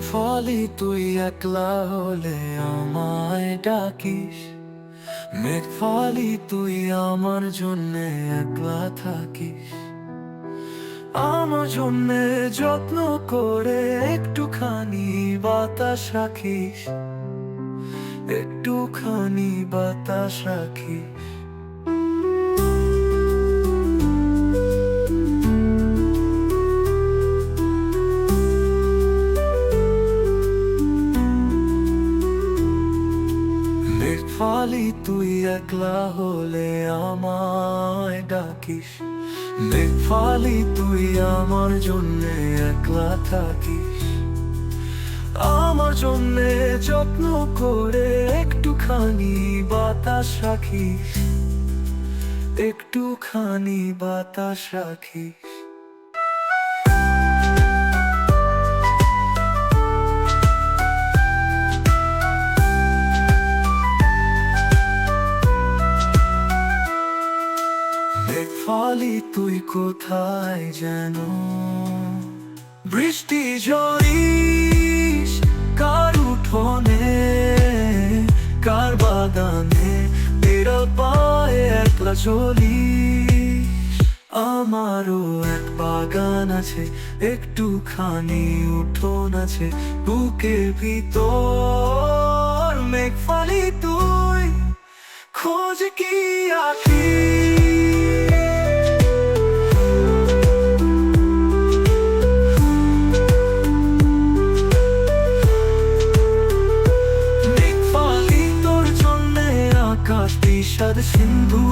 ফলি তুই একলা হলে আমায় ডাকিস, মেঘ ফলি তুই আমার জন্যে একলা থাকিস। আমার জন্যে যত্ন করে একটুখানি বাতাস রাখিস, একটুখানি বাতাস রাখিস। মেঘ ফলি তুই একলা হলে আমায় ডাকিস, মেঘ ফলি তুই আমার জন্যে একলা থাকিস। আমার জন্যে যত্ন করে একটুখানি বাতাস রাখিস, একটুখানি বাতাস রাখিস। মেঘ ফলি তুই কোথায় যেন বৃষ্টি ঝরিস, কার উঠোনে কার বাগানে বিড়াল পায়ে একলা চলিস। আমারও এক বাগান আছে, একটুখানি উঠোন আছে বুকের ভিতর। মেঘ ফলি তুই খোঁজ কি আঁকি, বিষাদ সিন্ধু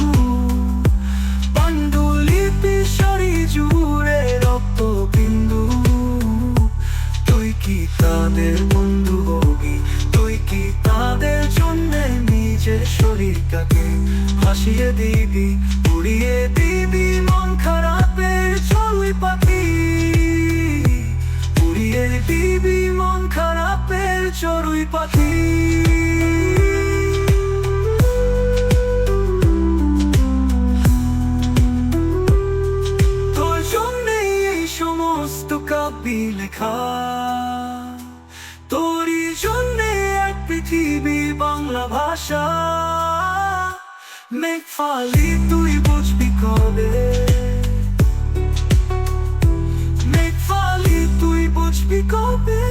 পাণ্ডুলিপি সারি জুড়ে রক্ত বিন্দু। তুই কি তাদের বন্ধু হবি, তুই কি তাদের জন্যে নিজের শরীরটাকে ভাসিয়ে দিবি, উড়িয়ে দিবি মন খারাপের চড়ুই পাখি, উড়িয়ে দিবি মন খারাপের চড়ুই পাখি। কাব্যি লেখা তোরই জন্যে এক পৃথিবী বাংলা ভাষা। মেঘ ফলি তুই বুঝবি কবে, মেঘ ফলি তুই বুঝবি কবে।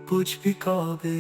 বুঝবি কবে।